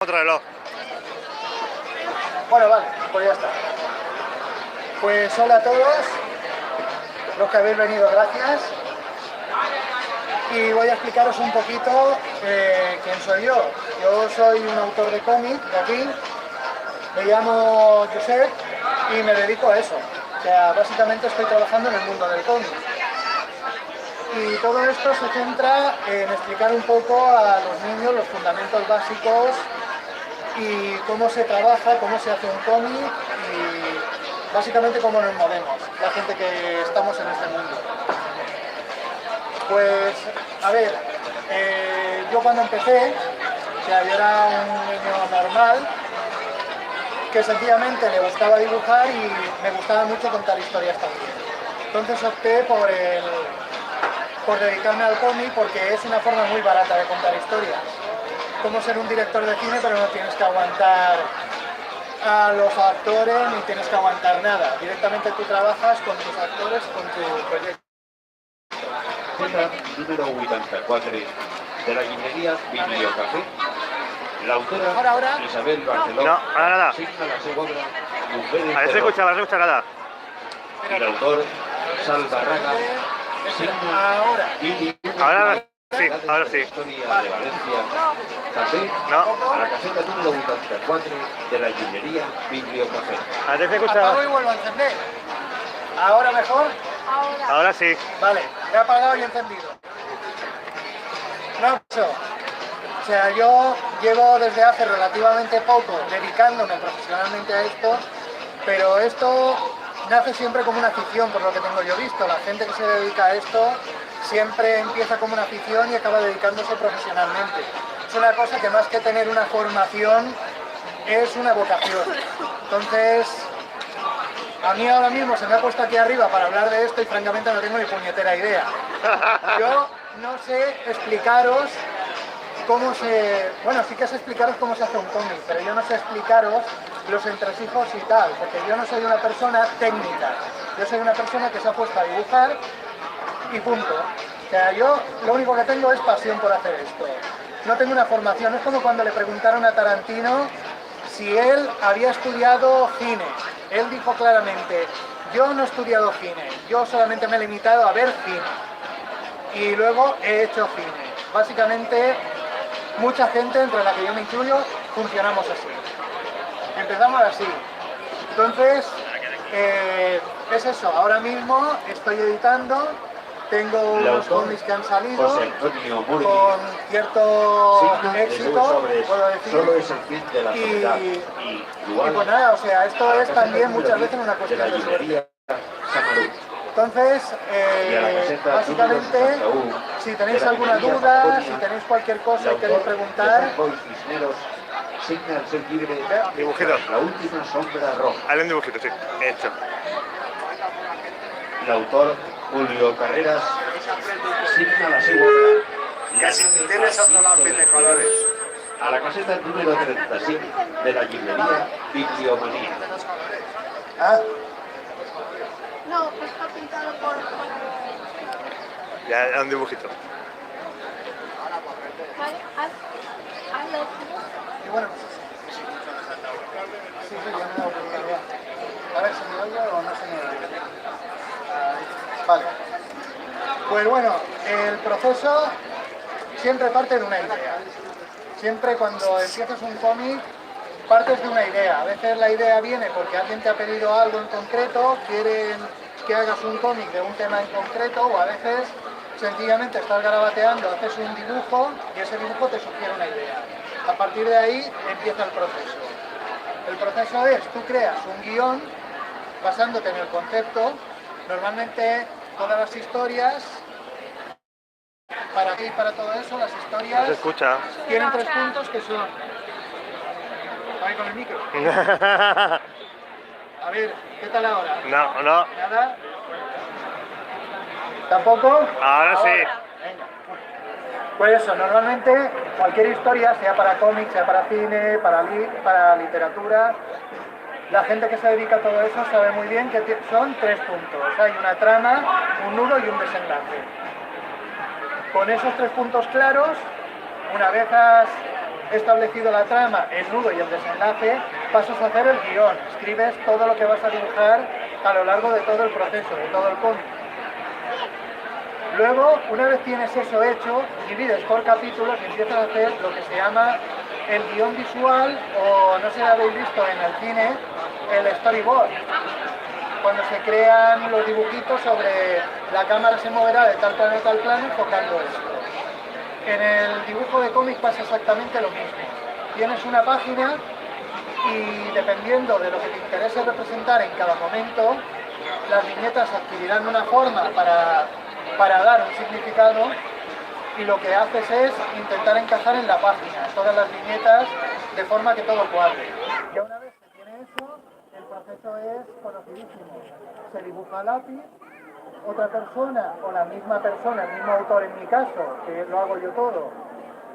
Otro reloj. Bueno, vale, pues ya está. Pues hola a todos, los que habéis venido, gracias. Y voy a explicaros un poquito quién soy yo. Yo soy un autor de cómic de aquí, me llamo Josep y me dedico a eso. O sea, básicamente estoy trabajando en el mundo del cómic. Y todo esto se centra en explicar un poco a los niños los fundamentos básicos y cómo se trabaja, cómo se hace un cómic y básicamente cómo nos movemos, la gente que estamos en este mundo. Pues, a ver, yo cuando empecé, o sea, yo era un niño normal, que sencillamente le gustaba dibujar y me gustaba mucho contar historias también. Entonces opté por dedicarme al cómic porque es una forma muy barata de contar historias. Como ser un director de cine, pero no tienes que aguantar a los actores ni tienes que aguantar nada. Directamente tú trabajas con tus actores, con tu proyecto. Número 84 de la librería Bibliocafé. La autora Ahora. Isabel Barceló. No, ahora nada. Signa la segunda Mujeres A ver si de escucha, a ver si escucha nada. y el autor Salvarraga. Ahora. Ahora sí, ahora sí. Historia de Valencia. Café. No, A la caseta número 84 de la librería Bibliocafé. a ver si Apago escucha. y vuelvo a encender. ¿Ahora mejor? Ahora sí. Vale, he apagado y encendido. No, eso. O sea, yo llevo desde hace relativamente poco dedicándome profesionalmente a esto, pero esto nace siempre como una afición, por lo que tengo yo visto. La gente que se dedica a esto siempre empieza como una afición y acaba dedicándose profesionalmente. Es una cosa que más que tener una formación, es una vocación. Entonces, a mí ahora mismo se me ha puesto aquí arriba para hablar de esto y francamente no tengo ni puñetera idea. Yo no sé explicaros cómo se... Bueno, sí que sé explicaros cómo se hace un cómic, pero yo no sé explicaros los entresijos y tal, porque yo no soy una persona técnica. Yo soy una persona que se ha puesto a dibujar y punto. O sea, yo lo único que tengo es pasión por hacer esto. No tengo una formación. Es como cuando le preguntaron a Tarantino si él había estudiado cine. Él dijo claramente, yo no he estudiado cine, yo solamente me he limitado a ver cine. Y luego he hecho cine. Básicamente, mucha gente, entre la que yo me incluyo, funcionamos así. Empezamos así. Entonces, es eso. Ahora mismo estoy editando, tengo unos cómics que han salido José Antonio Murgui. con cierto Signa éxito, puedo decir. Solo es el fin de la soledad. Y pues nada, o sea, esto es también muchas veces una cuestión de suerte. Entonces, básicamente, si tenéis alguna duda, si tenéis cualquier cosa y queréis preguntar... Signa el ser libre. Dibujito. La última sombra roja. Hay un dibujito, sí. Hecho. El autor Julio Carreras. Signa la segunda. Que tienes otro lápiz de colores. A la caseta número 37 de la librería Bibliomanía. ¿Ah? No, está pintado por... Ya hay un dibujito. Vale, hazlo. Y bueno, sí, ya me he dado cuenta ya. A ver, ¿se me oye o no se me oye? Vale. Pues bueno, el proceso siempre parte de una idea. Siempre cuando empiezas un cómic, partes de una idea. A veces la idea viene porque alguien te ha pedido algo en concreto, quieren que hagas un cómic de un tema en concreto, o a veces sencillamente estás garabateando, haces un dibujo y ese dibujo te sugiere una idea. A partir de ahí empieza el proceso. El proceso es, tú creas un guión basándote en el concepto. Normalmente todas las historias, para ti y para todo eso, las No historias se escucha. tienen 3 puntos que son... Ahí con el micro. A ver, ¿qué tal ahora? No, no. ¿Nada? ¿Tampoco? Ahora sí. Venga. Pues eso, normalmente cualquier historia, sea para cómics, sea para cine, para literatura, la gente que se dedica a todo eso sabe muy bien que son 3 puntos. Hay una trama, un nudo y un desenlace. Con esos 3 puntos claros, una vez has establecido la trama, el nudo y el desenlace, pasas a hacer el guión, escribes todo lo que vas a dibujar a lo largo de todo el proceso, de todo el cómic. Luego, una vez tienes eso hecho, divides por capítulos y empiezas a hacer lo que se llama el guión visual, o no sé si lo habéis visto en el cine, el storyboard. Cuando se crean los dibujitos sobre la cámara se moverá de tal plano a tal plano enfocando esto. En el dibujo de cómic pasa exactamente lo mismo. Tienes una página y dependiendo de lo que te interese representar en cada momento, las viñetas adquirirán una forma para dar un significado y lo que haces es intentar encajar en la página todas las viñetas de forma que todo cuadre. Y una vez que tiene eso, el proceso es conocidísimo. Se dibuja a lápiz, otra persona o la misma persona, el mismo autor en mi caso, que lo hago yo todo,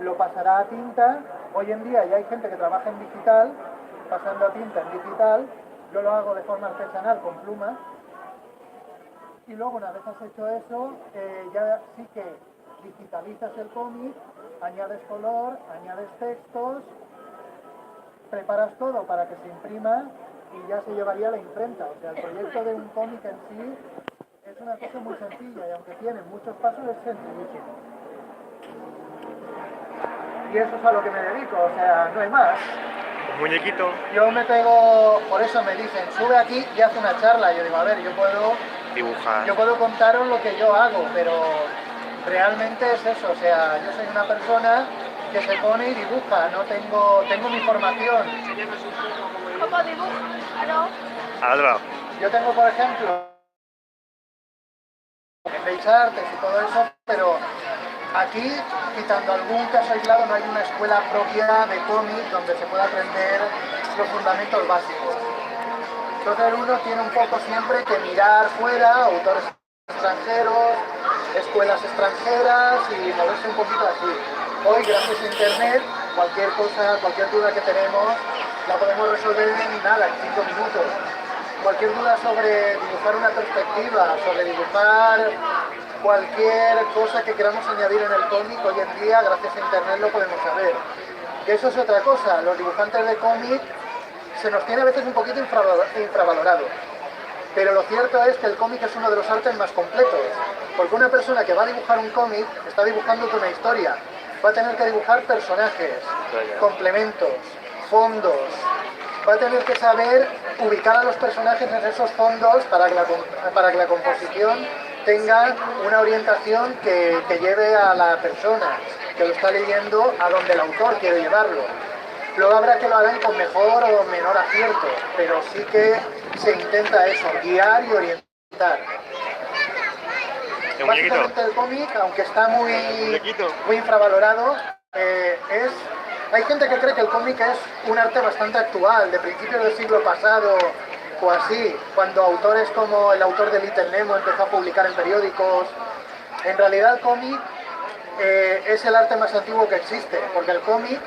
lo pasará a tinta. Hoy en día ya hay gente que trabaja en digital, pasando a tinta en digital. Yo lo hago de forma artesanal con plumas. Y luego, una vez has hecho eso, ya sí que digitalizas el cómic, añades color, añades textos, preparas todo para que se imprima y ya se llevaría a la imprenta. O sea, el proyecto de un cómic en sí es una cosa muy sencilla y aunque tiene muchos pasos es sencillísimo. Y eso es a lo que me dedico, o sea, no hay más. Un muñequito. Yo me pego, por eso me dicen, sube aquí y haz una charla. Yo digo, a ver, yo puedo contaros lo que yo hago, pero realmente es eso, o sea, yo soy una persona que se pone y dibuja, no tengo mi formación. ¿Cómo dibujo? ¿No? Al otro lado. Yo tengo, por ejemplo, en Bellas Artes y todo eso, pero aquí, quitando algún caso aislado, no hay una escuela propia de cómic donde se pueda aprender los fundamentos básicos. Entonces uno tiene un poco siempre que mirar fuera, autores extranjeros, escuelas extranjeras y moverse un poquito así. Hoy, gracias a internet, cualquier cosa, cualquier duda que tenemos, la podemos resolver en nada, en 5 minutos. Cualquier duda sobre dibujar una perspectiva, sobre dibujar cualquier cosa que queramos añadir en el cómic, hoy en día, gracias a internet, lo podemos saber. Que eso es otra cosa, los dibujantes de cómic se nos tiene a veces un poquito infravalorado. Pero lo cierto es que el cómic es uno de los artes más completos, porque una persona que va a dibujar un cómic está dibujando una historia, va a tener que dibujar personajes, complementos, fondos, va a tener que saber ubicar a los personajes en esos fondos para que la composición tenga una orientación que lleve a la persona que lo está leyendo a donde el autor quiere llevarlo. Luego habrá que lo hagan con mejor o menor acierto, pero sí que se intenta eso, guiar y orientar. Básicamente el cómic, aunque está muy infravalorado, hay gente que cree que el cómic es un arte bastante actual, de principios del siglo pasado o así, cuando autores como el autor de Little Nemo empezó a publicar en periódicos. En realidad el cómic es el arte más antiguo que existe, porque el cómic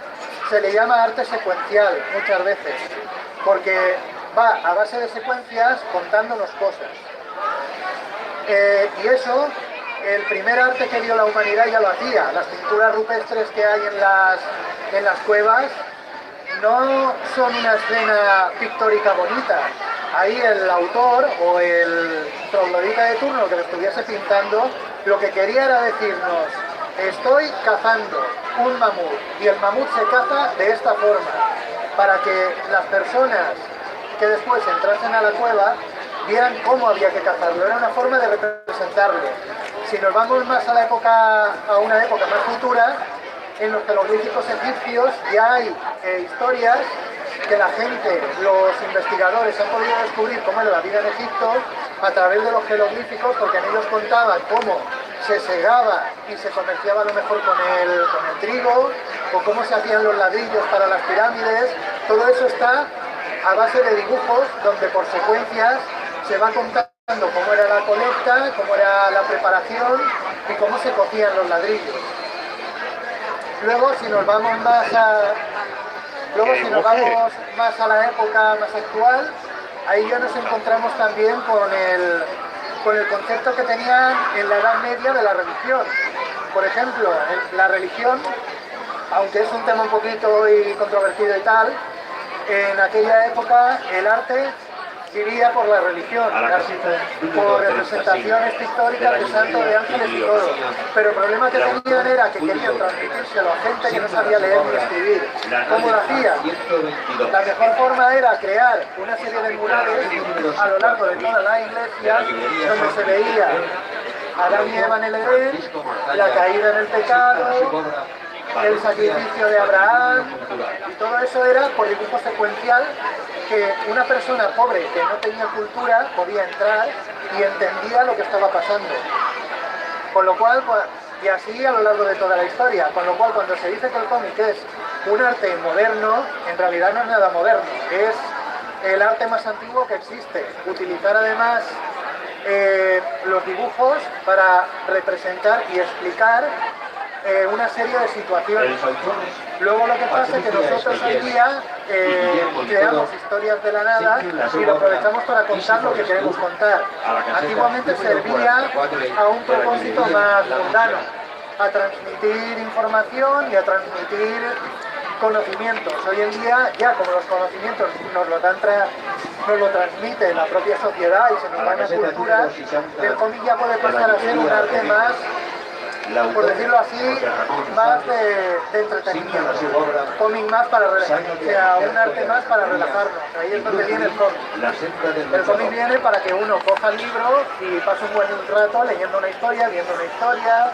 se le llama arte secuencial muchas veces, porque va a base de secuencias contándonos cosas. Y eso, el primer arte que vio la humanidad ya lo hacía. Las pinturas rupestres que hay en las cuevas no son una escena pictórica bonita. Ahí el autor o el troglodita de turno que lo estuviese pintando, lo que quería era decirnos: estoy cazando un mamut y el mamut se caza de esta forma, para que las personas que después entrasen a la cueva vieran cómo había que cazarlo. Era una forma de representarlo. Si nos vamos más a una época más futura, en los jeroglíficos egipcios ya hay historias que la gente, los investigadores, han podido descubrir cómo era la vida en Egipto a través de los jeroglíficos, porque en ellos contaban cómo se segaba y se comerciaba a lo mejor con el trigo, o cómo se hacían los ladrillos para las pirámides. Todo eso está a base de dibujos donde por secuencias se va contando cómo era la colecta, cómo era la preparación y cómo se cocían los ladrillos. Luego, si nos vamos más a la época más actual, ahí ya nos encontramos también con el concepto que tenían en la Edad Media de la religión. Por ejemplo, la religión aunque es un tema un poquito hoy controvertido y tal, en aquella época el arte vivía por la religión, por representaciones pictóricas de santos, de ángeles y todo. Pero el problema que tenían era que querían transmitírselo a gente que no sabía leer ni escribir. ¿Cómo lo hacían? La mejor forma era crear una serie de murales a lo largo de toda la iglesia donde se veía a Adán y Eva en el Edén, la caída en el pecado, el sacrificio de Abraham, y todo eso era por dibujo secuencial que una persona pobre que no tenía cultura podía entrar y entendía lo que estaba pasando. Con lo cual, y así a lo largo de toda la historia, con lo cual cuando se dice que el cómic es un arte moderno, en realidad no es nada moderno, es el arte más antiguo que existe. Utilizar además los dibujos para representar y explicar una serie de situaciones. Luego lo que pasa es que nosotros hoy día creamos historias de la nada y lo aprovechamos para contar lo que queremos contar. Antiguamente servía a un propósito más mundano, a transmitir información y a transmitir conocimientos. Hoy en día, ya como los conocimientos nos lo transmite la propia sociedad y se nos va en la cultura, el cómic ya puede pasar a ser un arte más, por decirlo así, más de entretenimiento. Cómic más para relajarnos, o sea, un arte más para relajarnos. Ahí es donde viene el cómic. El cómic viene para que uno coja el libro y pase un buen rato leyendo una historia, viendo una historia.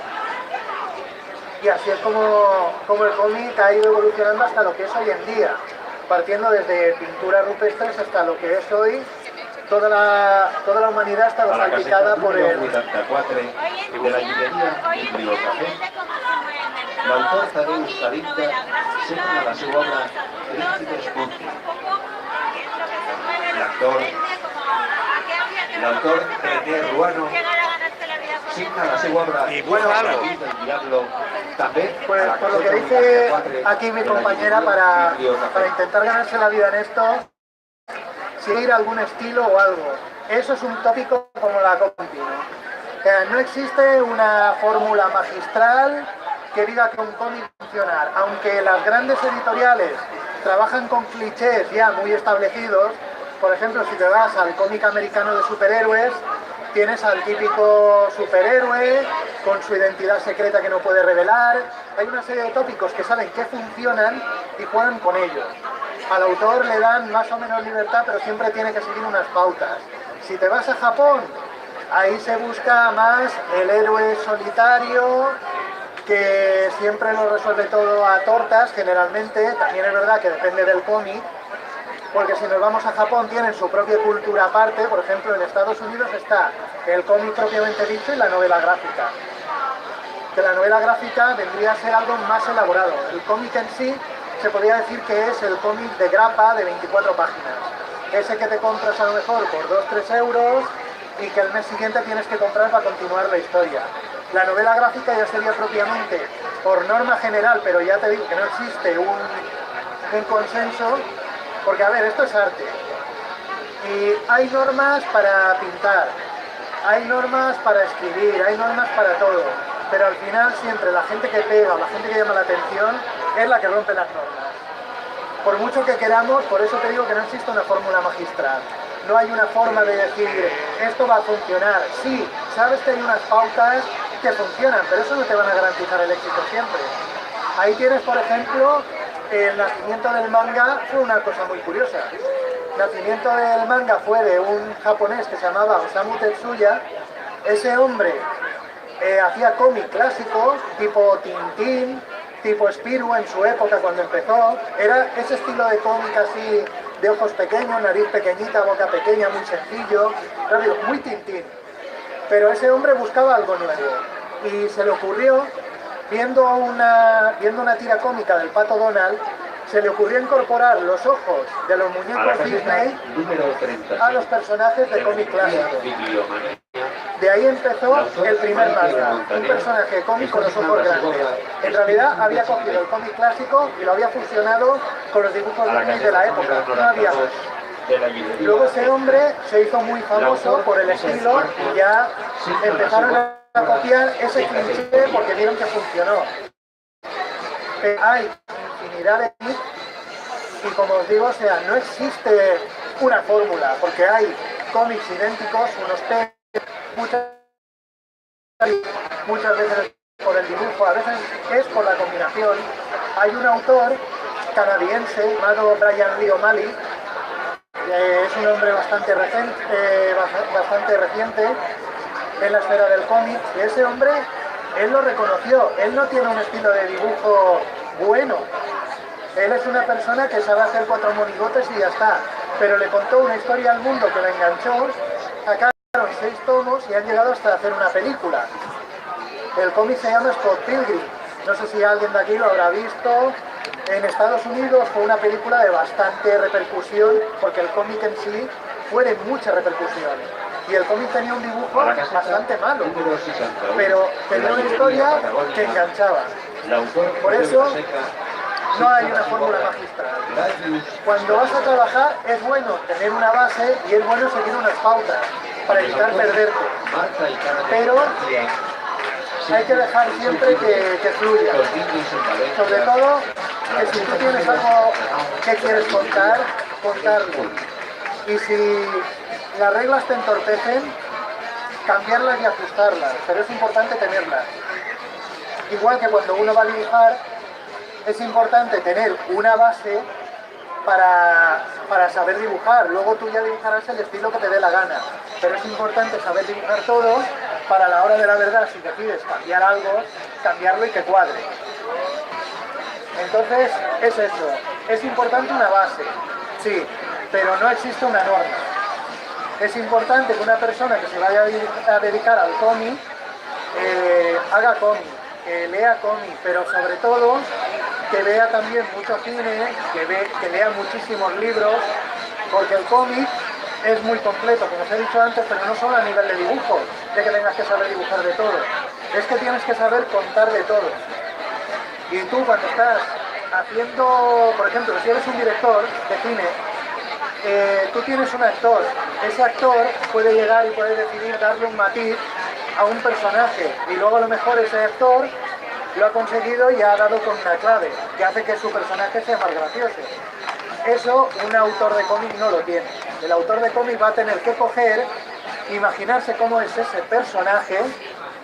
Y así es como el cómic ha ido evolucionando hasta lo que es hoy en día, partiendo desde pinturas rupestres hasta lo que es hoy. Toda la humanidad ha estado salpicada por el... de la llibreria Bibliocafé, l'autor Tadeusz Kalinka señala la seva obra Príncipes Punti. L'autor René Ruano signa la seva obra Algo. del Diablo també Pues por lo que dice aquí mi compañera, para intentar ganarse la vida en esto, seguir algún estilo o algo. Eso es un tópico como la continua. No existe una fórmula magistral que diga que un cómic funciona. Aunque las grandes editoriales trabajan con clichés ya muy establecidos, por ejemplo, si te vas al cómic americano de superhéroes, tienes al típico superhéroe con su identidad secreta que no puede revelar. Hay una serie de tópicos que saben que funcionan y juegan con ellos. Al autor le dan más o menos libertad, pero siempre tiene que seguir unas pautas. Si te vas a Japón, ahí se busca más el héroe solitario, que siempre lo resuelve todo a tortas, generalmente. También es verdad que depende del cómic, porque si nos vamos a Japón tienen su propia cultura aparte. Por ejemplo, en Estados Unidos está el cómic propiamente dicho y la novela gráfica. Que la novela gráfica vendría a ser algo más elaborado. El cómic en sí se podría decir que es el cómic de grapa de 24 páginas. Ese que te compras a lo mejor por 2-3 euros y que el mes siguiente tienes que comprar para continuar la historia. La novela gráfica ya sería propiamente, por norma general, pero ya te digo que no existe un consenso, porque a ver, esto es arte. Y hay normas para pintar, hay normas para escribir, hay normas para todo. Pero al final siempre la gente que pega o la gente que llama la atención es la que rompe las normas. Por mucho que queramos, por eso te digo que no existe una fórmula magistral. No hay una forma de decir, esto va a funcionar. Sí, sabes que hay unas pautas que funcionan, pero eso no te van a garantizar el éxito siempre. Ahí tienes, por ejemplo, el nacimiento del manga. Fue una cosa muy curiosa. El nacimiento del manga fue de un japonés que se llamaba Osamu Tetsuya. Ese hombre hacía cómic clásicos, tipo Tintín, tipo Spirou en su época cuando empezó. Era ese estilo de cómic así, de ojos pequeños, nariz pequeñita, boca pequeña, muy sencillo, rápido, muy Tintín. Pero ese hombre buscaba algo nuevo y se le ocurrió, viendo una tira cómica del Pato Donald, se le ocurrió incorporar los ojos de los muñecos Disney a los personajes de cómic clásico. De ahí empezó el primer manga, un personaje cómic con los ojos grandes. En realidad había cogido el cómic clásico y lo había fusionado con los dibujos Disney de la época, no había más. Luego ese hombre se hizo muy famoso por el estilo y ya empezaron a copiar ese cliché porque vieron que funcionó. Hay infinidad de cómics y como os digo, o sea, no existe una fórmula, porque hay cómics idénticos, unos muchas veces por el dibujo, a veces es por la combinación. Hay un autor canadiense llamado Brian Lee O'Malley, es un hombre bastante reciente en la esfera del cómic, y ese hombre, él lo reconoció, él no tiene un estilo de dibujo bueno, él es una persona que sabe hacer 4 monigotes y ya está, pero le contó una historia al mundo que le enganchó, sacaron 6 tomos y han llegado hasta hacer una película. El cómic se llama Scott Pilgrim, no sé si alguien de aquí lo habrá visto. En Estados Unidos fue una película de bastante repercusión, porque el cómic en sí fue de mucha repercusión. Y el cómic tenía un dibujo bastante malo, pero tenía una historia que enganchaba. Por eso no hay una fórmula magistral. Cuando vas a trabajar es bueno tener una base y es bueno seguir unas pautas para evitar perderte. Pero hay que dejar siempre que fluya. Sobre todo, que si tú tienes algo que quieres contar, contarlo. Y si las reglas te entorpecen, cambiarlas y ajustarlas, pero es importante tenerlas. Igual que cuando uno va a dibujar, es importante tener una base para saber dibujar. Luego tú ya dibujarás el estilo que te dé la gana, pero es importante saber dibujar todo para la hora de la verdad, si decides cambiar algo, cambiarlo y que cuadre. Entonces es eso, es importante una base, sí, pero no existe una norma. Es importante que una persona que se vaya a dedicar al cómic haga cómic, que lea cómic, pero sobre todo que vea también mucho cine, que lea muchísimos libros, porque el cómic es muy completo, como os he dicho antes, pero no solo a nivel de dibujo, de que tengas que saber dibujar de todo, es que tienes que saber contar de todo. Y tú cuando estás haciendo, por ejemplo, si eres un director de cine, tú tienes un actor, ese actor puede llegar y puede decidir darle un matiz a un personaje, y luego a lo mejor ese actor lo ha conseguido y ha dado con una clave, que hace que su personaje sea más gracioso. Eso un autor de cómic no lo tiene. El autor de cómic va a tener que coger, imaginarse cómo es ese personaje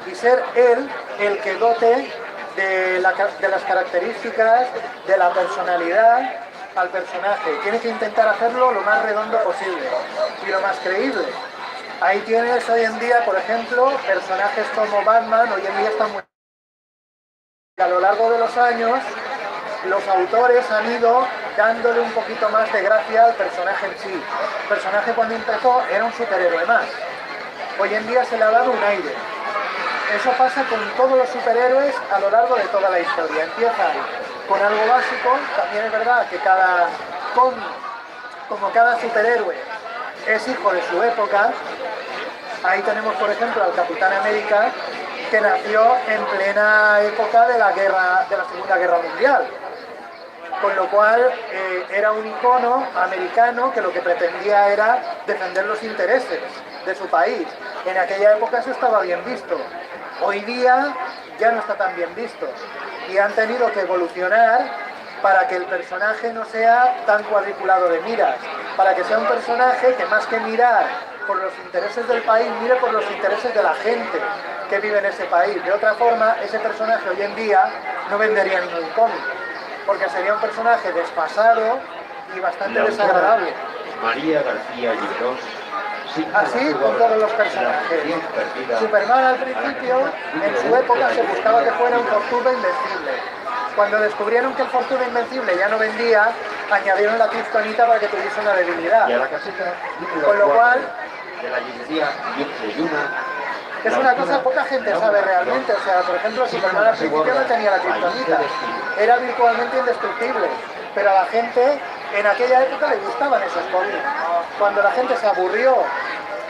y ser él el que dote de las características, de la personalidad al personaje. Tiene que intentar hacerlo lo más redondo posible y lo más creíble. Ahí tienes hoy en día, por ejemplo, personajes como Batman, hoy en día están muy... A lo largo de los años, los autores han ido dándole un poquito más de gracia al personaje en sí. El personaje cuando empezó era un superhéroe más. Hoy en día se le ha dado un aire. Eso pasa con todos los superhéroes a lo largo de toda la historia. Empiezan con algo básico, también es verdad que cada cómic, como cada superhéroe, es hijo de su época. Ahí tenemos, por ejemplo, al Capitán América, que nació en plena época de la Segunda Guerra Mundial, con lo cual era un icono americano que lo que pretendía era defender los intereses de su país. En aquella época eso estaba bien visto, hoy día ya no está tan bien visto y han tenido que evolucionar para que el personaje no sea tan cuadriculado de miras, para que sea un personaje que más que mirar por los intereses del país, mire por los intereses de la gente que vive en ese país. De otra forma, ese personaje hoy en día no vendería ningún cómic, porque sería un personaje desfasado y bastante desagradable. María García Lliberós. Así con todos los personajes. Superman al principio, en su época se buscaba que fuera un Fortuna invencible. Cuando descubrieron que el Fortuna invencible ya no vendía, añadieron la kriptonita para que tuviese una debilidad. Y a la caseta Con lo cual, de la librería Yuna. es una cosa que poca gente sabe realmente. O sea, por ejemplo, Superman al principio no tenía la kriptonita, era virtualmente indestructible, pero a la gente en aquella época le gustaban esos cómics. Cuando la gente se aburrió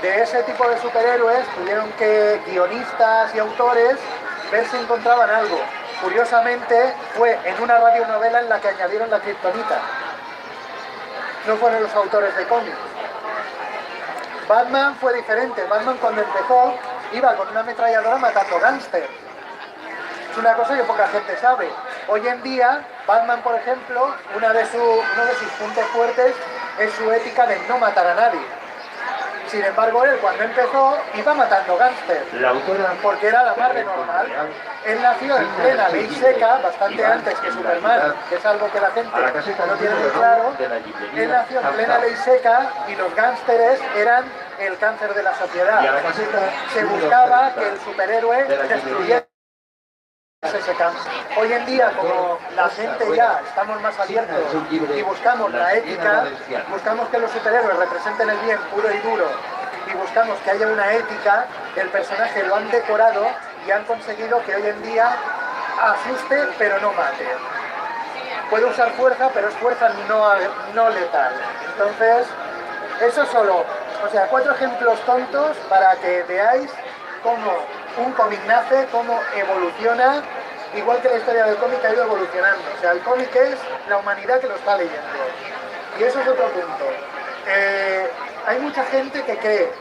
de ese tipo de superhéroes, tuvieron que guionistas y autores ver si encontraban algo. Curiosamente, fue en una radionovela en la que añadieron la kriptonita. No fueron los autores de cómics. Batman fue diferente. Batman cuando empezó iba con una ametralladora matando gángsters. Es una cosa que poca gente sabe. Hoy en día, Batman, por ejemplo, uno de sus puntos fuertes es su ética de no matar a nadie. Sin embargo, él cuando empezó iba matando gángsters, La autora porque era la más de normal. Él nació en plena ley seca, bastante antes que Superman, que es algo que la gente no tiene muy claro. Él nació en plena ley seca y los gángsters eran el cáncer de la y a sociedad. la caseta Se buscaba que el superhéroe destruyera ese cáncer. Hoy en día, como la gente ya estamos más abiertos y buscamos la ética, buscamos que los superhéroes representen el bien puro y duro y buscamos que haya una ética, el personaje lo han decorado y han conseguido que hoy en día asuste pero no mate. Puede usar fuerza, pero es fuerza no letal. Entonces, eso solo, o sea, 4 ejemplos tontos para que veáis cómo un cómic nace, cómo evoluciona, igual que la historia del cómic ha ido evolucionando. O sea, el cómic es la humanidad que lo está leyendo. Y eso es otro punto. Hay mucha gente que cree,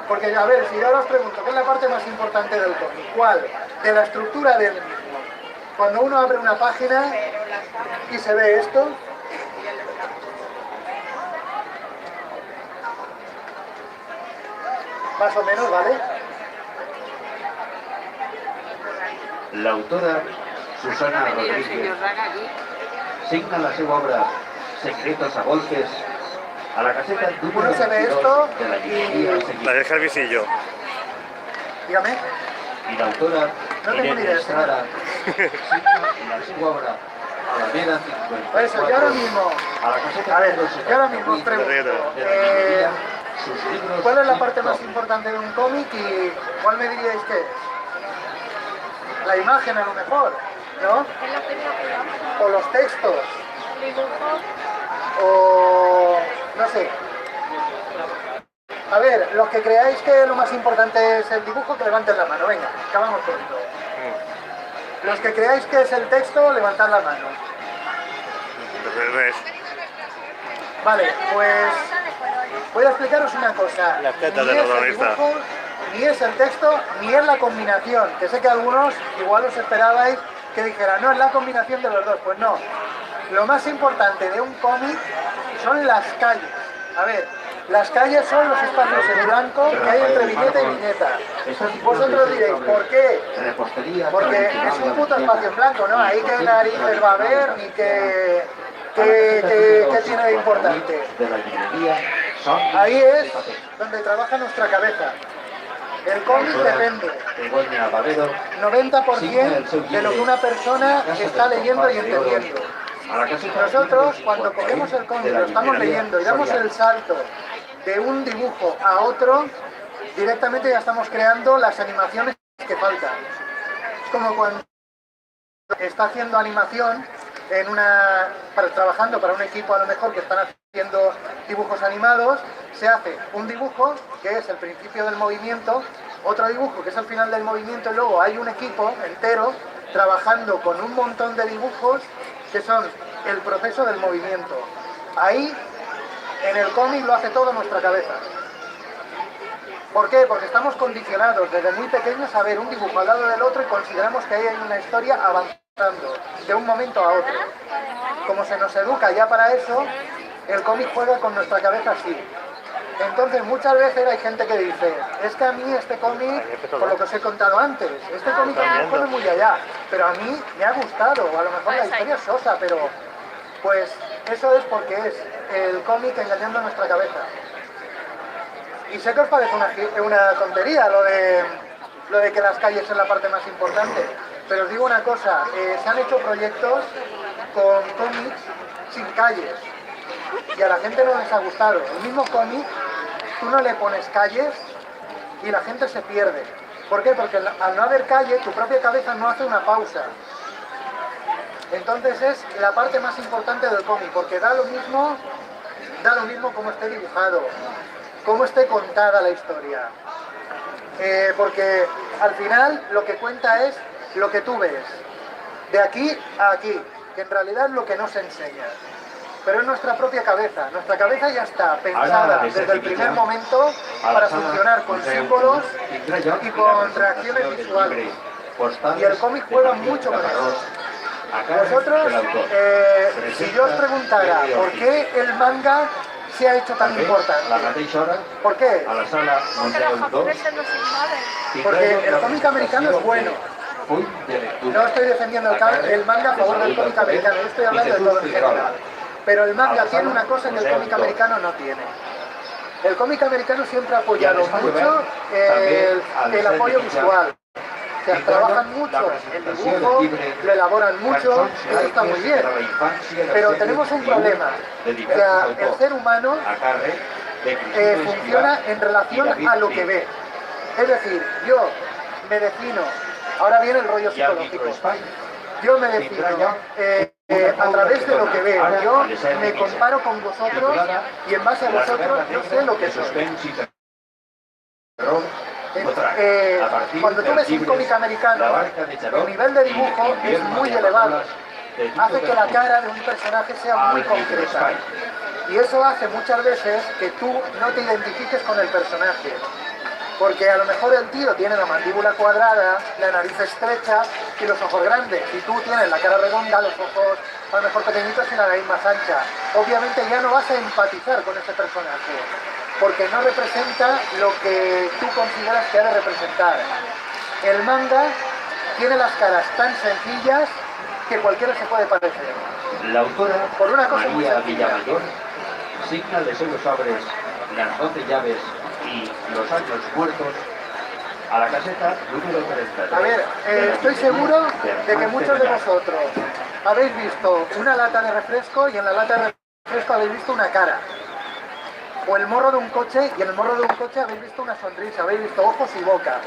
porque a ver, si yo ahora os pregunto, ¿qué es la parte más importante del cómic? ¿Cuál? De la estructura del mismo. Cuando uno abre una página y se ve esto, más o menos, ¿vale? La autora Susana Rodríguez signa la seva obra Secretos a golpes a la caseta número Uno se ve 22 esto de la llibreria La Sevilla. del Jarvisillo. Dígame. Y la autora No tengo ni Irene idea, Estrada signa la seva obra Alameda 54 Por eso, yo ahora mismo, a la caseta a ver, número yo ahora mismo os 78 pregunto, de la llibreria Sus libros ¿cuál es la parte más Top. importante de un cómic y cuál me diríais que es? La imagen a lo mejor, ¿no? Es la película, O los textos, dibujo, o no sé. A ver, los que creáis que lo más importante es el dibujo, que levanten la mano. Venga, acabamos pronto. Los que creáis que es el texto, levantad la mano. Entonces, Vale, pues voy a explicaros una cosa. Las tetas Ni del es el protagonista. dibujo, ni es el texto, ni es la combinación. Que sé que algunos igual os esperabais que dijera, no, es la combinación de los dos. Pues no. Lo más importante de un cómic son las calles. A ver, las calles son los espacios en blanco que hay entre viñeta y viñeta. Vosotros diréis, ¿por qué? Repostería, Porque es un puto espacio en blanco, ¿no? Ahí qué narices va a haber ni qué tiene de importante. De la librería son Ahí es donde trabaja nuestra cabeza. El cómic depende Begoña Bavero 90% de lo que una persona está leyendo y entendiendo. a la caseta Nosotros, cuando cogemos el cómic, lo estamos leyendo y damos el salto de un dibujo a otro, directamente ya estamos creando las animaciones que faltan. Es como cuando está haciendo animación trabajando para un equipo a lo mejor que están haciendo dibujos animados, se hace un dibujo que es el principio del movimiento, otro dibujo que es el final del movimiento y luego hay un equipo entero trabajando con un montón de dibujos que son el proceso del movimiento. Ahí, en el cómic lo hace todo nuestra cabeza. ¿Por qué? Porque estamos condicionados desde muy pequeños a ver un dibujo al lado del otro y consideramos que ahí hay una historia avanzando de un momento a otro. Como se nos educa ya para eso, el cómic juega con nuestra cabeza así. Entonces muchas veces hay gente que dice, es que a mí este cómic, por lo que os he contado antes, este cómic a lo mejor es muy allá, pero a mí me ha gustado, o a lo mejor la historia es sosa, pero pues eso es porque es el cómic engañando a nuestra cabeza. Y sé que os parece una tontería lo de que las calles son la parte más importante, pero os digo una cosa, se han hecho proyectos con cómics sin calles y a la gente no les ha gustado. El mismo cómic, tú no le pones calles y la gente se pierde. ¿Por qué? Porque al no haber calle, tu propia cabeza no hace una pausa. Entonces es la parte más importante del cómic, porque da lo mismo cómo esté dibujado, cómo esté contada la historia. Porque al final lo que cuenta es lo que tú ves, de aquí a aquí, que en realidad es lo que no se enseña. Pero es nuestra propia cabeza ya está pensada desde el primer momento para funcionar con símbolos y con reacciones visuales. Y el cómic juega mucho con eso. Vosotros, si yo os preguntara por qué el manga se ha hecho tan importante, La mateixa hora, ¿por qué? a la sala Porque los Museu 2, japoneses nos invaden. Porque el cómic americano es bueno. Full de lectura. No estoy defendiendo el manga a favor del cómic americano, yo estoy hablando de todo en general. Pero el manga tiene una cosa que el cómic americano no tiene. El cómic americano siempre ha apoyado mucho el apoyo visual. O sea, trabajan mucho el dibujo, lo elaboran mucho, eso está muy bien. Pero tenemos un problema. O sea, el ser humano funciona en relación a lo que ve. Es decir, yo me defino, ahora viene el rollo psicológico, yo me defino a través de lo que veo, yo me comparo con vosotros y en base a vosotros yo sé lo que soy. Cuando tú ves un cómic americano, el nivel de dibujo es muy elevado, hace que la cara de un personaje sea muy concreta. Y eso hace muchas veces que tú no te identifiques con el personaje. Porque a lo mejor el tío tiene la mandíbula cuadrada, la nariz estrecha y los ojos grandes. Y tú tienes la cara redonda, los ojos a lo mejor pequeñitos y la nariz más ancha. Obviamente ya no vas a empatizar con ese personaje, porque no representa lo que tú consideras que ha de representar. El manga tiene las caras tan sencillas que cualquiera se puede parecer. L'autora Por una cosa muy María sencilla. Villamayor signa de seus sobres Las 12 llaves y Los años muertos a la caseta número 33. A ver, estoy seguro de que muchos de vosotros habéis visto una lata de refresco y en la lata de refresco habéis visto una cara. O el morro de un coche y en el morro de un coche habéis visto una sonrisa, habéis visto ojos y boca.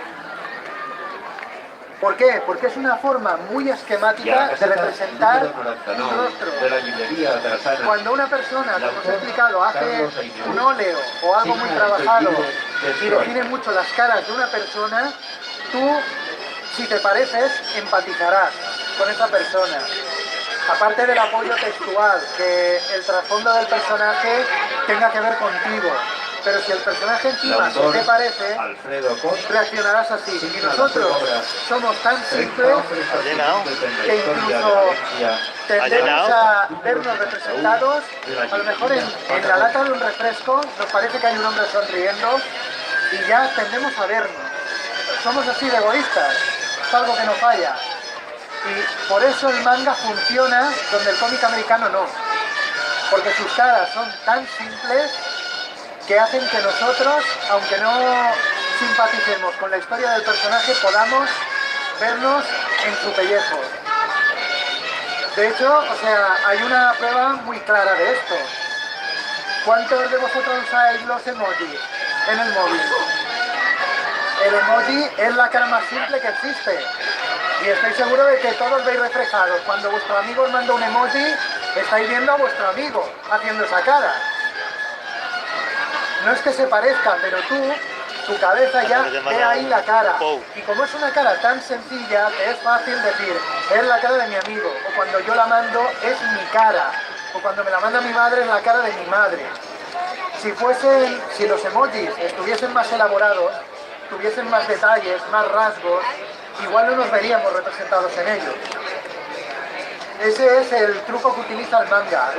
¿Por qué? Porque es una forma muy esquemática de representar un rostro. de la librería de la sala. Cuando una persona, como os he explicado, hace un óleo o algo muy trabajado y define mucho las caras de una persona, tú, si te pareces, empatizarás con esa persona. Aparte del apoyo textual, que el trasfondo del personaje tenga que ver contigo. Pero si el personaje encima se te parece, Alfredo Costa reaccionarás así. Y nosotros somos tan simples que incluso tendemos a vernos representados, a lo mejor en la lata de un refresco nos parece que hay un hombre sonriendo y ya tendemos a vernos. Somos así de egoístas, es algo que no falla. Y por eso el manga funciona donde el cómic americano no. Porque sus caras son tan simples que hacen que nosotros, aunque no simpaticemos con la historia del personaje, podamos vernos en su pellejo. De hecho, o sea, hay una prueba muy clara de esto. ¿Cuántos de vosotros usáis los emojis en el móvil? El emoji es la cara más simple que existe. Y estoy seguro de que todos veis reflejados. Cuando vuestro amigo os manda un emoji, estáis viendo a vuestro amigo haciendo esa cara. No es que se parezca, pero tu cabeza ya ve ahí la cara. Y como es una cara tan sencilla, que es fácil decir, es la cara de mi amigo. O cuando yo la mando, es mi cara. O cuando me la manda mi madre, es la cara de mi madre. Si los emojis estuviesen más elaborados, tuviesen más detalles, más rasgos, igual no nos veríamos representados en ellos. Ese es el truco que utiliza el manga.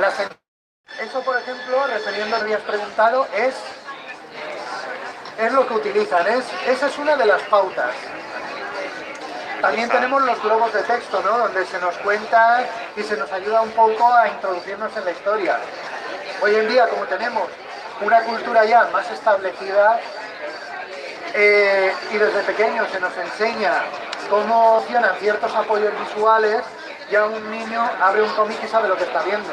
Eso, por ejemplo, refiriendo a lo que habías preguntado, es lo que utilizan. Esa es una de las pautas. También tenemos los globos de texto, ¿no? Donde se nos cuenta y se nos ayuda un poco a introducirnos en la historia. Hoy en día, como tenemos una cultura ya más establecida, y desde pequeños se nos enseña cómo funcionan ciertos apoyos visuales, ya un niño abre un cómic y sabe lo que está viendo.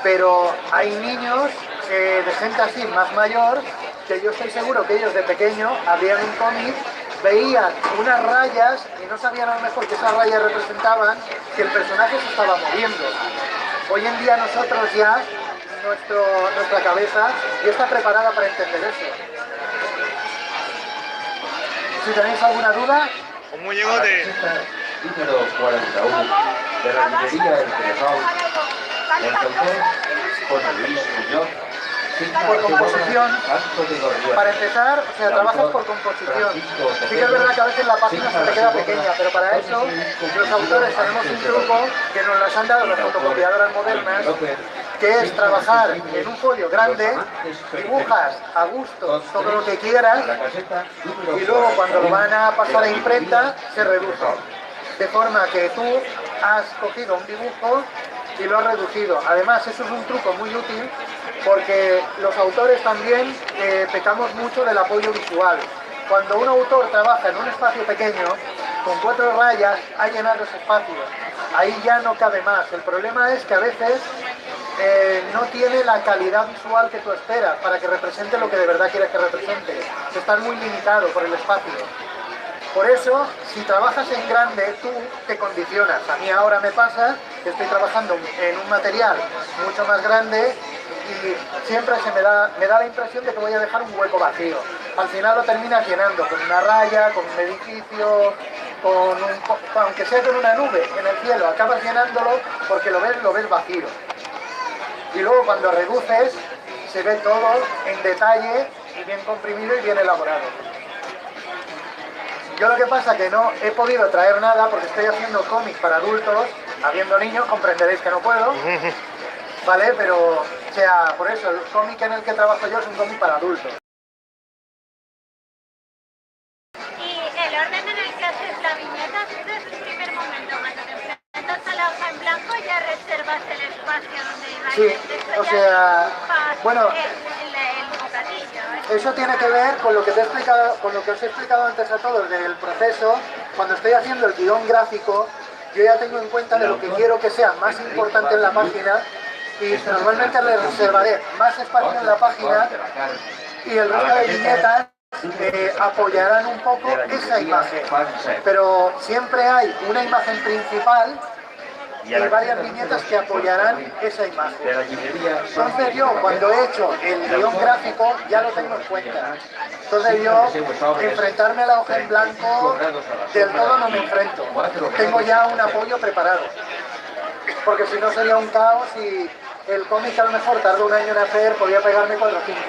Pero hay niños de gente así más mayor que yo estoy seguro que ellos de pequeño abrían un cómic, veían unas rayas y no sabían a lo mejor que esas rayas representaban que el personaje se estaba moviendo. Hoy en día nosotros ya, nuestra cabeza ya está preparada para entender eso. Si tenéis alguna duda, Un muñecote. Número 41 de la librería El Cresol, el autor José Luis Muñoz, por composición. Para empezar, o sea, trabajas por composición. Sí que es verdad que a veces la página se te queda pequeña, pero para eso los autores tenemos un truco que nos las han dado las fotocopiadoras modernas, que es trabajar en un folio grande, dibujas a gusto todo lo que quieras y luego cuando lo van a pasar a imprenta se reduce. De forma que tú has cogido un dibujo y lo has reducido. Además, eso es un truco muy útil porque los autores también pecamos mucho del apoyo visual. Cuando un autor trabaja en un espacio pequeño, con 4 rayas, ha llenado ese espacio. Ahí ya no cabe más. El problema es que a veces no tiene la calidad visual que tú esperas para que represente lo que de verdad quieres que represente. Estás muy limitado por el espacio. Por eso, si trabajas en grande, tú te condicionas. A mí ahora me pasa que estoy trabajando en un material mucho más grande y siempre me da la impresión de que voy a dejar un hueco vacío. Al final lo terminas llenando con una raya, con un edificio, aunque sea con una nube en el cielo, acabas llenándolo porque lo ves vacío. Y luego cuando reduces, se ve todo en detalle y bien comprimido y bien elaborado. Yo lo que pasa es que no he podido traer nada porque estoy haciendo cómics para adultos, habiendo niños, comprenderéis que no puedo, ¿vale? Pero, o sea, por eso, el cómic en el que trabajo yo es un cómic para adultos. Y el orden en el que haces la viñeta, desde el primer momento, cuando te enfrentas a la hoja en blanco, ya reservas el espacio donde va a ir. Sí, o sea, bueno, el bocadillo. eso tiene que ver con lo que te he explicado, con lo que os he explicado antes a todos del proceso. Cuando estoy haciendo el guión gráfico, yo ya tengo en cuenta de lo que quiero que sea más importante en la página y normalmente le reservaré más espacio en la página y el resto de viñetas apoyarán un poco esa imagen. Pero siempre hay una imagen principal y varias viñetas que apoyarán esa imagen. Entonces yo, cuando he hecho el guión gráfico, ya lo tengo en cuenta. Entonces yo, enfrentarme a la hoja en blanco, del todo no me enfrento. Tengo ya un apoyo preparado. Porque si no sería un caos y el cómic a lo mejor tardó un año en hacer, podía pegarme 4 o 5.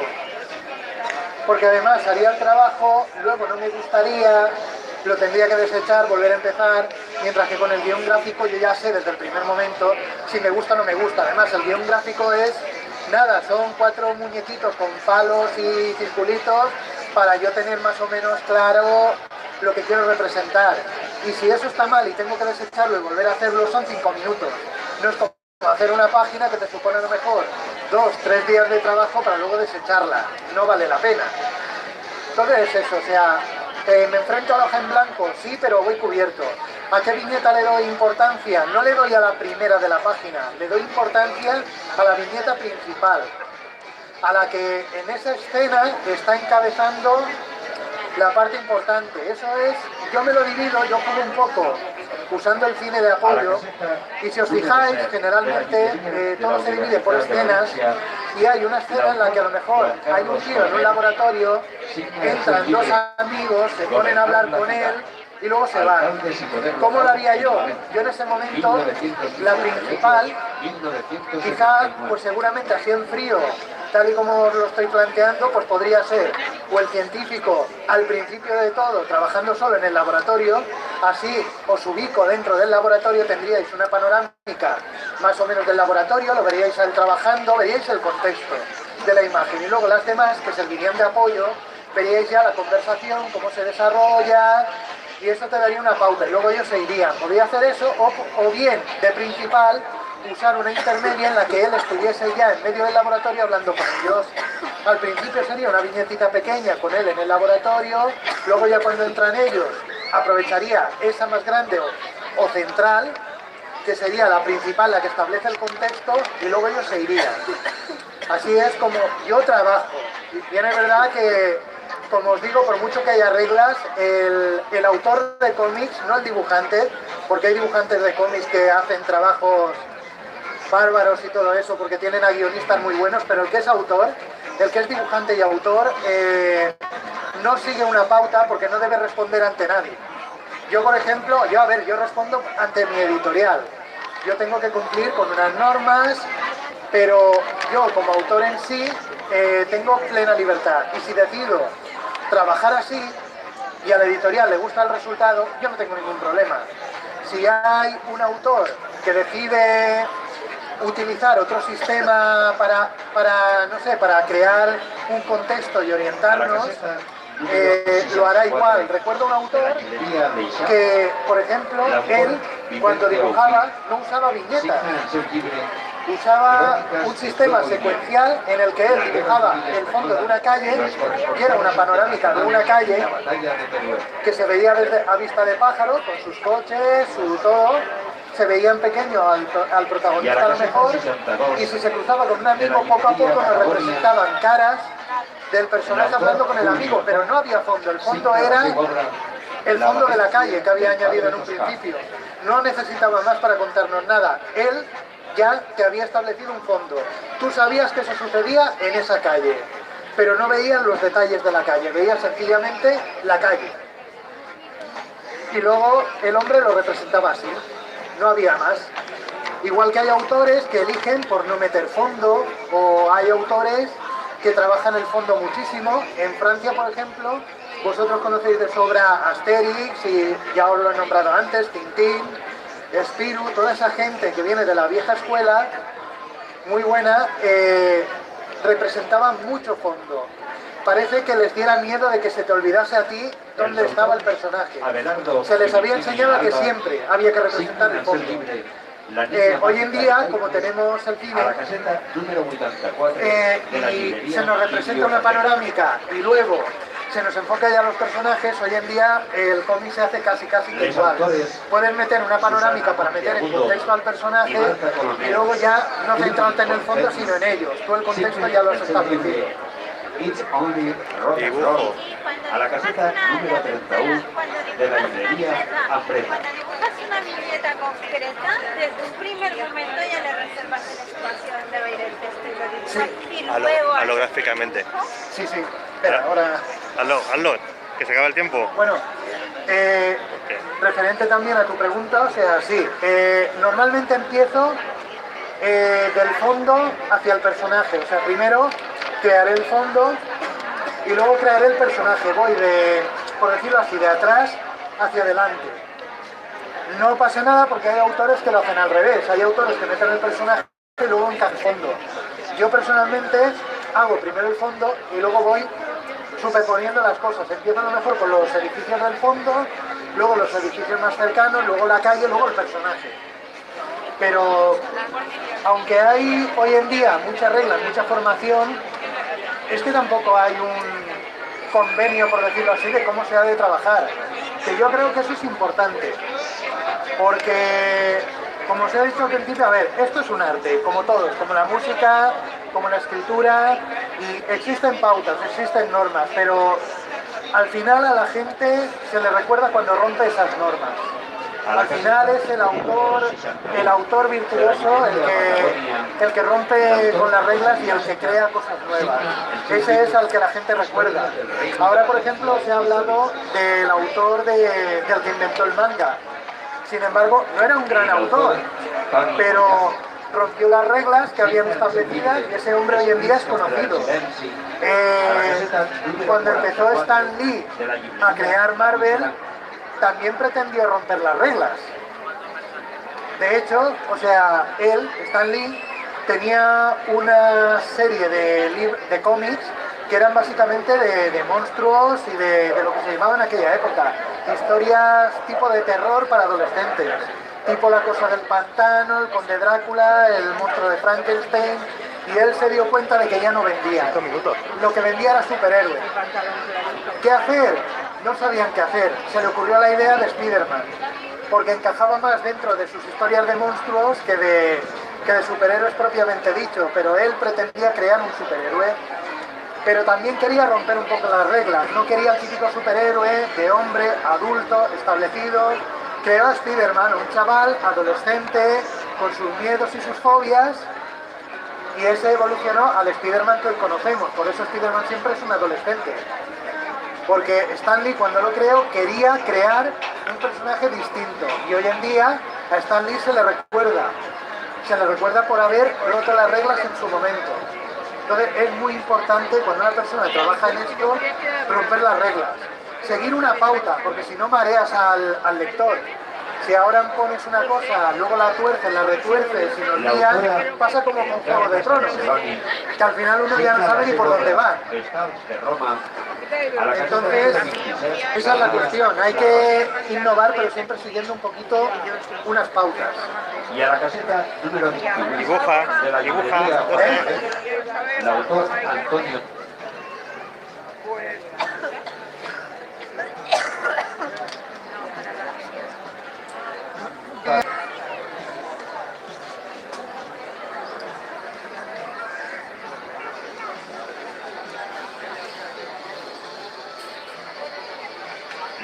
Porque además haría el trabajo, luego no me gustaría, lo tendría que desechar, volver a empezar, mientras que con el guión gráfico yo ya sé desde el primer momento si me gusta o no me gusta. Además el guión gráfico es nada, son 4 muñequitos con palos y circulitos para yo tener más o menos claro lo que quiero representar. Y si eso está mal y tengo que desecharlo y volver a hacerlo, son 5 minutos. No es como hacer una página que te supone a lo mejor 2 o 3 días de trabajo para luego desecharla. No vale la pena. Entonces es eso, o sea, me enfrento a la hoja en blanco, sí, pero voy cubierto. ¿A qué viñeta le doy importancia? No le doy a la primera de la página, le doy importancia a la viñeta principal, a la que en esa escena está encabezando la parte importante. Eso es, yo me lo divido, yo juego un poco usando el cine de apoyo y si os fijáis, generalmente todo se divide por escenas y hay una escena en la que a lo mejor hay un tío en un laboratorio, entran 2 amigos, se ponen a hablar con él y luego se van. ¿Cómo lo haría yo? Yo en ese momento, la principal, quizá, pues seguramente así en frío, tal y como os lo estoy planteando, pues podría ser o el científico al principio de todo, trabajando solo en el laboratorio, así os ubico dentro del laboratorio, tendríais una panorámica más o menos del laboratorio, lo veríais a él trabajando, veríais el contexto de la imagen y luego las demás, que servirían de apoyo, veríais ya la conversación, cómo se desarrolla y eso te daría una pauta y luego ellos se irían. Podría hacer eso o bien de principal usar una intermedia en la que él estuviese ya en medio del laboratorio hablando con ellos. Al principio sería una viñetita pequeña con él en el laboratorio, luego ya cuando entran ellos aprovecharía esa más grande o central, que sería la principal, la que establece el contexto, y luego ellos se irían. Así es como yo trabajo. Y bien es verdad que, como os digo, por mucho que haya reglas, el autor de cómics, no el dibujante, porque hay dibujantes de cómics que hacen trabajos bárbaros y todo eso, porque tienen a guionistas muy buenos, pero el que es autor, el que es dibujante y autor, no sigue una pauta porque no debe responder ante nadie. Yo, por ejemplo, yo respondo ante mi editorial. Yo tengo que cumplir con unas normas, pero yo como autor en sí tengo plena libertad. Y si decido trabajar así y a la editorial le gusta el resultado, yo no tengo ningún problema. Si hay un autor que decide utilizar otro sistema no sé, para crear un contexto y orientarnos, lo hará igual. Recuerdo un autor que, por ejemplo, él cuando dibujaba no usaba viñetas, usaba un sistema secuencial en el que él dibujaba el fondo de una calle, y era una panorámica de una calle que se veía desde a vista de pájaro, con sus coches, su todo, se veía en pequeño al protagonista a lo mejor, y si se cruzaba con un amigo, poco a poco nos representaban caras del personaje hablando con el amigo, pero no había fondo. El fondo era el fondo de la calle que había añadido en un principio. No necesitaba más para contarnos nada. Él ya te había establecido un fondo. Tú sabías que eso sucedía en esa calle, pero no veías los detalles de la calle, veías sencillamente la calle. Y luego el hombre lo representaba así, no había más. Igual que hay autores que eligen por no meter fondo, o hay autores que trabajan el fondo muchísimo. En Francia, por ejemplo, vosotros conocéis de sobra Asterix, y ya os lo he nombrado antes, Tintín, Spirou, toda esa gente que viene de la vieja escuela, muy buena, representaba mucho fondo. Parece que les diera miedo de que se te olvidase a ti dónde estaba el personaje. Se les había enseñado que siempre había que representar el fondo. Hoy en día, como tenemos el cine, y se nos representa una panorámica y luego se nos enfoca ya los personajes, hoy en día el cómic se hace casi igual. Pueden meter una panorámica para meter en contexto al personaje y luego ya no centrarte en el fondo sino en ellos. Tú el contexto ya lo has establecido. Dibujo a la caseta número 31 de la librería Ampreta. Cuando dibujas una viñeta concreta, desde un primer momento ya le reservas el espacio donde va a ir el texto y lo dibujas. Y luego... Hazlo gráficamente. Sí, espera, ahora... Hazlo, que se acaba el tiempo. Bueno, referente también a tu pregunta, o sea, sí, normalmente empiezo del fondo hacia el personaje, o sea, primero crearé el fondo y luego crearé el personaje, voy por decirlo así, de atrás hacia adelante. No pasa nada porque hay autores que lo hacen al revés, hay autores que meten el personaje y luego encajan el fondo. Yo personalmente hago primero el fondo y luego voy superponiendo las cosas. Empiezo a lo mejor con los edificios del fondo, luego los edificios más cercanos, luego la calle, luego el personaje. Pero aunque hay hoy en día muchas reglas, mucha formación, es que tampoco hay un convenio, por decirlo así, de cómo se ha de trabajar. Que yo creo que eso es importante, porque, como os he dicho al principio, a ver, esto es un arte, como todos, como la música, como la escritura, y existen pautas, existen normas, pero al final a la gente se le recuerda cuando rompe esas normas. Al final es el autor virtuoso el que rompe con las reglas y el que crea cosas nuevas. Ese es al que la gente recuerda. Ahora, por ejemplo, se ha hablado del autor del que inventó el manga. Sin embargo, no era un gran autor, pero rompió las reglas que habían establecidas y ese hombre hoy en día es conocido. Cuando empezó Stan Lee a crear Marvel, también pretendió romper las reglas. De hecho, o sea, Stan Lee, tenía una serie de cómics que eran básicamente de monstruos y de lo que se llamaba en aquella época, historias tipo de terror para adolescentes, tipo La cosa del pantano, el conde Drácula, el monstruo de Frankenstein, y él se dio cuenta de que ya no vendía. 5 minutos. Lo que vendía era superhéroe. ¿Qué hacer? No sabían qué hacer. Se le ocurrió la idea de Spider-Man, porque encajaba más dentro de sus historias de monstruos que de superhéroes propiamente dicho, pero él pretendía crear un superhéroe. Pero también quería romper un poco las reglas, no quería el típico superhéroe de hombre, adulto, establecido. Creó a Spider-Man, un chaval, adolescente, con sus miedos y sus fobias, y ese evolucionó al Spider-Man que hoy conocemos. Por eso Spider-Man siempre es un adolescente. Porque Stan Lee, cuando lo creó, quería crear un personaje distinto. Y hoy en día a Stan Lee se le recuerda se le recuerda por haber roto las reglas en su momento. Entonces es muy importante cuando una persona trabaja en esto, romper las reglas. Seguir una pauta, porque si no mareas al lector. Si ahora pones una cosa, luego la tuerces, la retuerces y nos lías, pasa como con Juego de Tronos, que al final uno ya no sabe ni por dónde va. Entonces, esa es la cuestión, hay que innovar, pero siempre siguiendo un poquito unas pautas. Y a la caseta número 21. Dibuja, dibuja. El autor Antonio.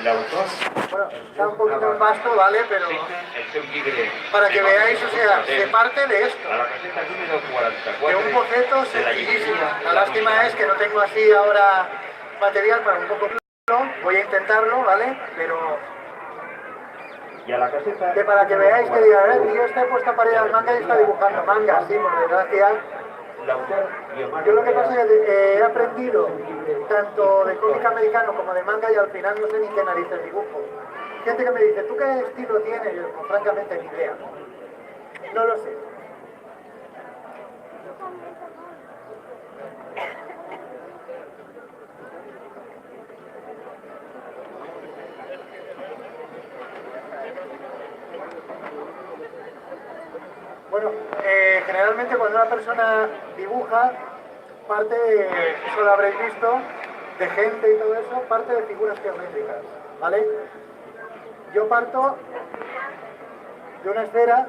El autor. Bueno, está un poquito en vasto, ¿vale? Pero para que veáis, o sea, se parte de esto. A la caseta número 44. De un boceto sencillísimo. La lástima es que no tengo así ahora material para un poco claro. Voy a intentarlo, ¿vale? Pero Y a la caseta. que para que veáis que diga, tío, está puesta para ir al manga y está dibujando manga, sí, por desgracia. Yo lo que pasa es que he aprendido tanto de cómic americano como de manga y al final no sé ni qué narices dibujo. Gente que me dice, ¿tú qué estilo tienes? Yo, pues, francamente, ni idea. No lo sé. Bueno, generalmente cuando una persona dibuja, parte, eso lo habréis visto, de gente y todo eso, parte de figuras geométricas, ¿vale? Yo parto de una esfera,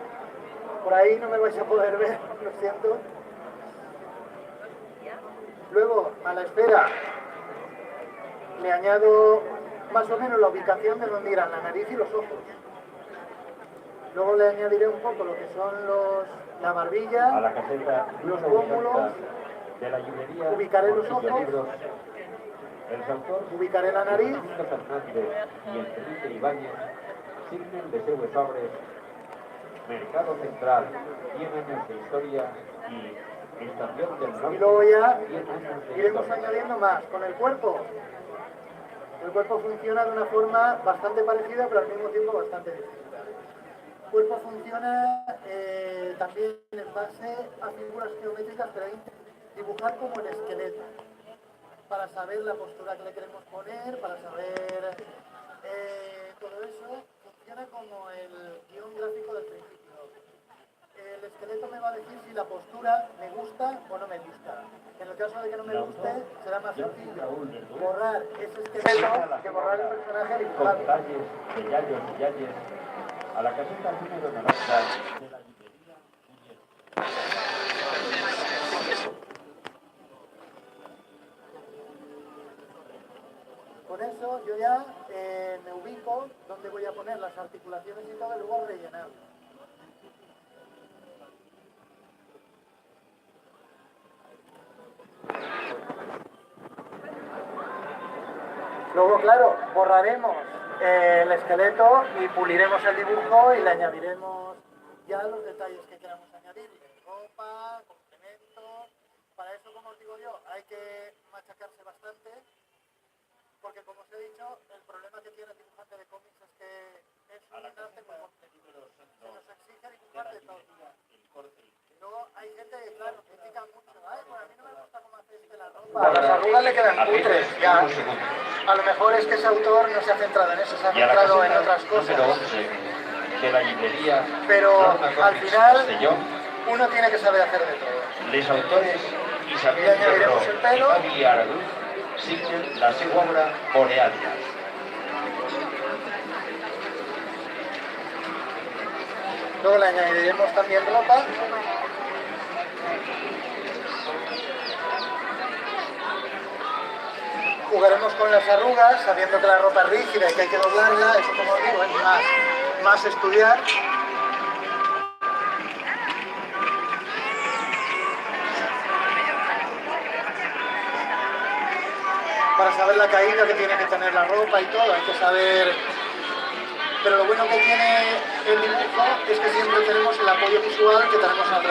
por ahí no me vais a poder ver, lo siento. Luego a la esfera le añado más o menos la ubicación de donde irán la nariz y los ojos. Luego le añadiré un poco lo que son la barbilla, A la caseta los número pómulos, 80 de la librería. ubicaré los ojos, Libros. El autor. ubicaré la nariz, Francisco Fernández y Enrique Ibáñez signen de seues obres Mercado Central, 100 años de historia y Estación del Norte. y luego ya 100 años de iremos historia. añadiendo más. Con el cuerpo. El cuerpo funciona de una forma bastante parecida, pero al mismo tiempo bastante distinta. El cuerpo funciona también en base a figuras geométricas, pero hay que dibujar como el esqueleto, para saber la postura que le queremos poner, para saber todo eso. Funciona como el guión gráfico del principio. El esqueleto me va a decir si la postura me gusta o no me gusta. En el caso de que no me guste, será más sencillo borrar ese esqueleto que borrar el personaje Con dibujado. detalles de Yayos y Yayes. A la caseta número 90 de la librería Ullero. Con eso yo ya me ubico donde voy a poner las articulaciones y todo, y luego rellenar. Luego, claro, borraremos el esqueleto y puliremos el dibujo y le añadiremos ya los detalles que queramos añadirle. Ropa, complementos. Para eso, como os digo yo, hay que machacarse bastante. Porque, como os he dicho, el problema que tiene el dibujante de cómics es que es un arte muy complejo. Se nos exige dibujar de todo. Luego hay gente que, claro, critica mucho. Ay, pues a mí no me gusta cómo hace la ropa. A las arrugas le quedan cutres, ya. A lo mejor es que ese autor no se ha centrado en eso, se ha Y a la centrado en caseta otras cosas. número 11 de la librería Pero Norma al Comics final Castellón. uno tiene que saber hacer de todo. Les autores Le Isabel añadiremos Pedro el pelo. y Fabi Araguz signen la seva obra Borealia. Luego le añadiremos también ropa. Jugaremos con las arrugas, sabiendo que la ropa es rígida y que hay que doblarla. Eso, como digo, es más estudiar. Para saber la caída que tiene que tener la ropa y todo, hay que saber. Pero lo bueno que tiene el dibujo es que siempre tenemos el apoyo visual que tenemos en la